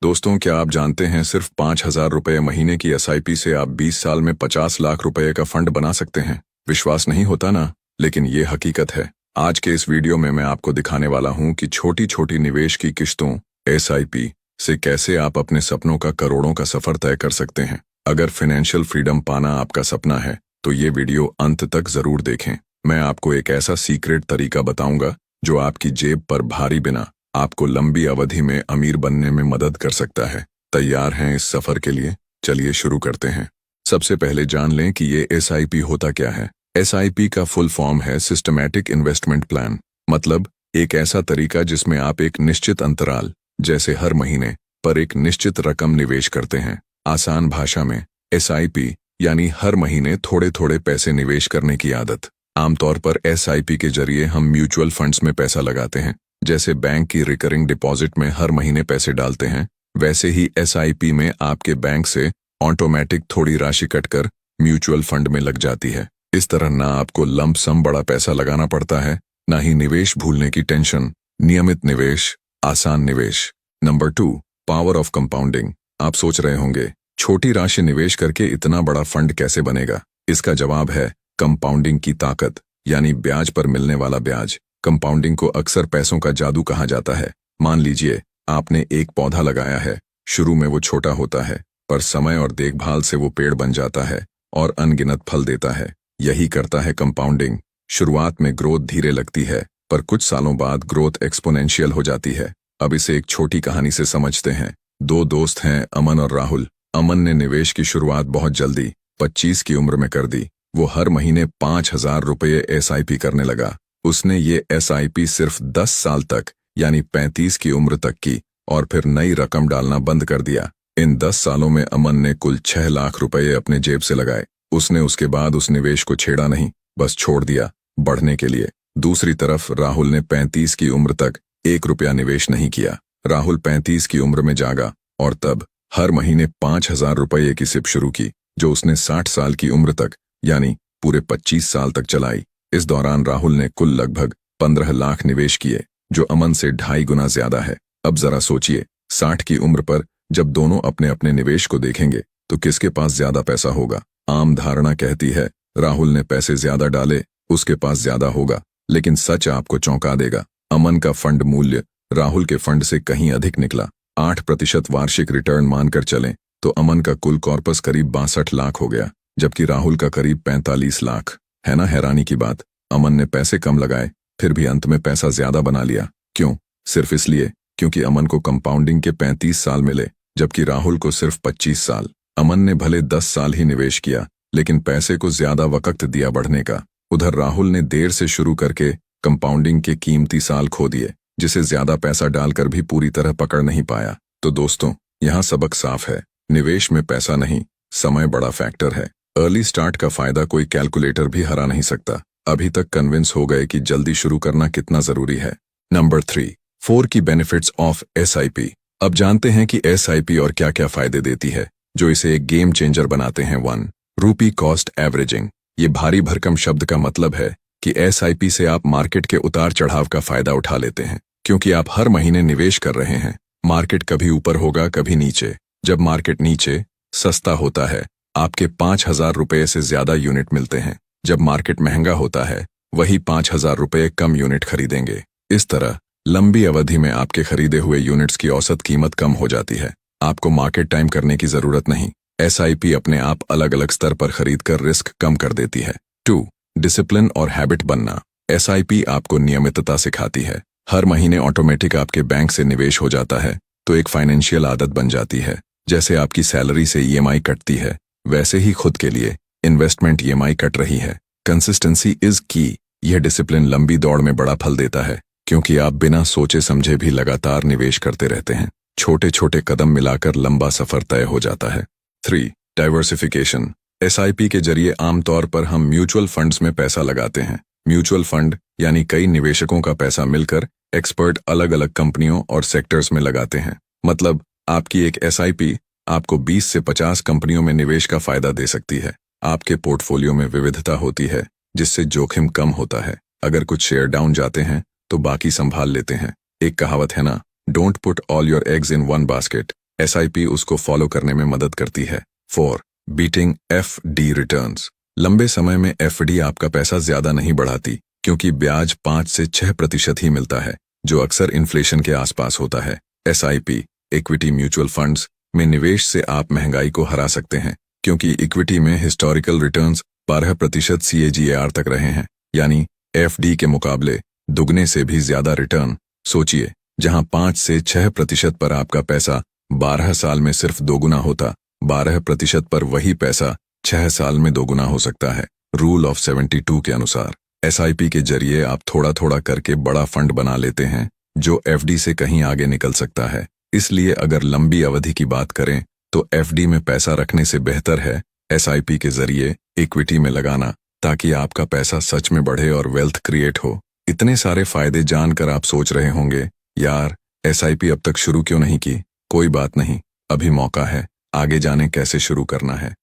दोस्तों, क्या आप जानते हैं सिर्फ 5,000 रुपये महीने की एसआईपी से आप 20 साल में 50 लाख रुपए का फंड बना सकते हैं। विश्वास नहीं होता ना, लेकिन ये हकीकत है। आज के इस वीडियो में मैं आपको दिखाने वाला हूं कि छोटी छोटी निवेश की किश्तों एसआईपी से कैसे आप अपने सपनों का करोड़ों का सफर तय कर सकते हैं। अगर फाइनेंशियल फ्रीडम पाना आपका सपना है तो ये वीडियो अंत तक जरूर देखें। मैं आपको एक ऐसा सीक्रेट तरीका बताऊंगा जो आपकी जेब पर भारी बिना आपको लंबी अवधि में अमीर बनने में मदद कर सकता है। तैयार हैं इस सफर के लिए? चलिए शुरू करते हैं। सबसे पहले जान लें कि ये एसआईपी होता क्या है। एसआईपी का फुल फॉर्म है सिस्टमैटिक इन्वेस्टमेंट प्लान। मतलब एक ऐसा तरीका जिसमें आप एक निश्चित अंतराल, जैसे हर महीने, पर एक निश्चित रकम निवेश करते हैं। आसान भाषा में एसआईपी यानी हर महीने थोड़े थोड़े पैसे निवेश करने की आदत। आमतौर पर एसआईपी के जरिए हम म्यूचुअल फंड्स में पैसा लगाते हैं। जैसे बैंक की रिकरिंग डिपॉजिट में हर महीने पैसे डालते हैं, वैसे ही एसआईपी में आपके बैंक से ऑटोमेटिक थोड़ी राशि कटकर म्यूचुअल फंड में लग जाती है। इस तरह ना आपको लंप सम बड़ा पैसा लगाना पड़ता है, ना ही निवेश भूलने की टेंशन। नियमित निवेश, आसान निवेश। Number 2, power of compounding. आप सोच रहे होंगे, छोटी राशि निवेश करके इतना बड़ा फंड कैसे बनेगा? इसका जवाब है कंपाउंडिंग की ताकत, यानी ब्याज पर मिलने वाला ब्याज। कंपाउंडिंग को अक्सर पैसों का जादू कहा जाता है। मान लीजिए आपने एक पौधा लगाया है। शुरू में वो छोटा होता है, पर समय और देखभाल से वो पेड़ बन जाता है और अनगिनत फल देता है। यही करता है कंपाउंडिंग। शुरुआत में ग्रोथ धीरे लगती है, पर कुछ सालों बाद ग्रोथ एक्सपोनेंशियल हो जाती है। अब इसे एक छोटी कहानी से समझते हैं। दो दोस्त हैं, अमन और राहुल। अमन ने निवेश की शुरुआत बहुत जल्दी 25 की उम्र में कर दी। वो हर महीने 5,000 रुपये एसआईपी करने लगा। उसने ये एसआईपी सिर्फ 10 साल तक, यानी 35 की उम्र तक की, और फिर नई रकम डालना बंद कर दिया। इन 10 सालों में अमन ने कुल 6 लाख रुपए अपने जेब से लगाए। उसने उसके बाद उस निवेश को छेड़ा नहीं, बस छोड़ दिया बढ़ने के लिए। दूसरी तरफ राहुल ने 35 की उम्र तक 1 रुपया निवेश नहीं किया। राहुल 35 की उम्र में जागा और तब हर महीने 5,000 रुपये की सिप शुरू की, जो उसने 60 साल की उम्र तक, यानी पूरे 25 साल तक चलाई। इस दौरान राहुल ने कुल लगभग 15 लाख निवेश किए, जो अमन से 2.5 गुना ज्यादा है। अब जरा सोचिए, 60 की उम्र पर जब दोनों अपने अपने निवेश को देखेंगे तो किसके पास ज्यादा पैसा होगा? आम धारणा कहती है राहुल ने पैसे ज्यादा डाले, उसके पास ज्यादा होगा। लेकिन सच आपको चौंका देगा। अमन का फंड मूल्य राहुल के फंड से कहीं अधिक निकला। 8% वार्षिक रिटर्न मानकर चलें तो अमन का कुल कॉर्पस करीब 62 लाख हो गया, जबकि राहुल का करीब 45 लाख। है ना हैरानी की बात? अमन ने पैसे कम लगाए, फिर भी अंत में पैसा ज्यादा बना लिया। क्यों? सिर्फ इसलिए क्योंकि अमन को कंपाउंडिंग के 35 साल मिले, जबकि राहुल को सिर्फ 25 साल। अमन ने भले 10 साल ही निवेश किया, लेकिन पैसे को ज्यादा वक्त दिया बढ़ने का। उधर राहुल ने देर से शुरू करके कंपाउंडिंग के कीमती साल खो दिए, जिसे ज्यादा पैसा डालकर भी पूरी तरह पकड़ नहीं पाया। तो दोस्तों, यहाँ सबक साफ है, निवेश में पैसा नहीं, समय बड़ा फैक्टर है। अर्ली स्टार्ट का फायदा कोई कैलकुलेटर भी हरा नहीं सकता। अभी तक कन्विंस हो गए कि जल्दी शुरू करना कितना जरूरी है। Number 3, 4 key benefits of SIP. अब जानते हैं कि एसआईपी और क्या क्या फायदे देती है, जो इसे एक गेम चेंजर बनाते हैं। 1, रूपी कॉस्ट एवरेजिंग। ये भारी भरकम शब्द का मतलब है कि एसआईपी से आप मार्केट के उतार चढ़ाव का फायदा उठा लेते हैं, क्योंकि आप हर महीने निवेश कर रहे हैं। मार्केट कभी ऊपर होगा, कभी नीचे। जब मार्केट नीचे सस्ता होता है, आपके 5,000 रुपये से ज्यादा यूनिट मिलते हैं। जब मार्केट महंगा होता है, वही 5,000 रुपये कम यूनिट खरीदेंगे। इस तरह लंबी अवधि में आपके खरीदे हुए यूनिट्स की औसत कीमत कम हो जाती है। आपको मार्केट टाइम करने की जरूरत नहीं। एसआईपी अपने आप अलग अलग स्तर पर खरीदकर रिस्क कम कर देती है। 2, डिसिप्लिन और हैबिट बनना। एसआईपी आपको नियमितता सिखाती है। हर महीने ऑटोमेटिक आपके बैंक से निवेश हो जाता है, तो एक फाइनेंशियल आदत बन जाती है। जैसे आपकी सैलरी से ईएमआई कटती है, वैसे ही खुद के लिए इन्वेस्टमेंट ईएमआई कट रही है। कंसिस्टेंसी इज की। यह डिसिप्लिन लंबी दौड़ में बड़ा फल देता है, क्योंकि आप बिना सोचे समझे भी लगातार निवेश करते रहते हैं। छोटे छोटे कदम मिलाकर लंबा सफर तय हो जाता है। 3, डाइवर्सिफिकेशन। एसआईपी के जरिए आमतौर पर हम म्यूचुअल फंड्स में पैसा लगाते हैं। म्यूचुअल फंड यानी कई निवेशकों का पैसा मिलकर एक्सपर्ट अलग अलग कंपनियों और सेक्टर्स में लगाते हैं। मतलब आपकी एक एसआईपी आपको 20 से 50 कंपनियों में निवेश का फायदा दे सकती है। आपके पोर्टफोलियो में विविधता होती है, जिससे जोखिम कम होता है। अगर कुछ शेयर डाउन जाते हैं तो बाकी संभाल लेते हैं। एक कहावत है ना, don't put all your eggs in one basket. SIP उसको फॉलो करने में मदद करती है। 4. Beating FD returns. लंबे समय में FD आपका पैसा ज्यादा नहीं बढ़ाती, क्योंकि ब्याज 5 से 6% ही मिलता है, जो अक्सर इन्फ्लेशन के आसपास होता है। SIP इक्विटी म्यूचुअल फंड्स में निवेश से आप महंगाई को हरा सकते हैं, क्योंकि इक्विटी में हिस्टोरिकल रिटर्न्स 12% CAGR तक रहे हैं, यानी FD के मुकाबले दुगने से भी ज्यादा रिटर्न। सोचिए, जहां 5 से 6% पर आपका पैसा 12 साल में सिर्फ दोगुना होता, 12% पर वही पैसा 6 साल में दोगुना हो सकता है। रूल ऑफ 72 के अनुसार SIP के जरिए आप थोड़ा थोड़ा करके बड़ा फंड बना लेते हैं, जो FD से कहीं आगे निकल सकता है। इसलिए अगर लंबी अवधि की बात करें तो FD में पैसा रखने से बेहतर है SIP के जरिए इक्विटी में लगाना, ताकि आपका पैसा सच में बढ़े और वेल्थ क्रिएट हो। इतने सारे फायदे जानकर आप सोच रहे होंगे, यार SIP अब तक शुरू क्यों नहीं की? कोई बात नहीं, अभी मौका है। आगे जाने कैसे शुरू करना है।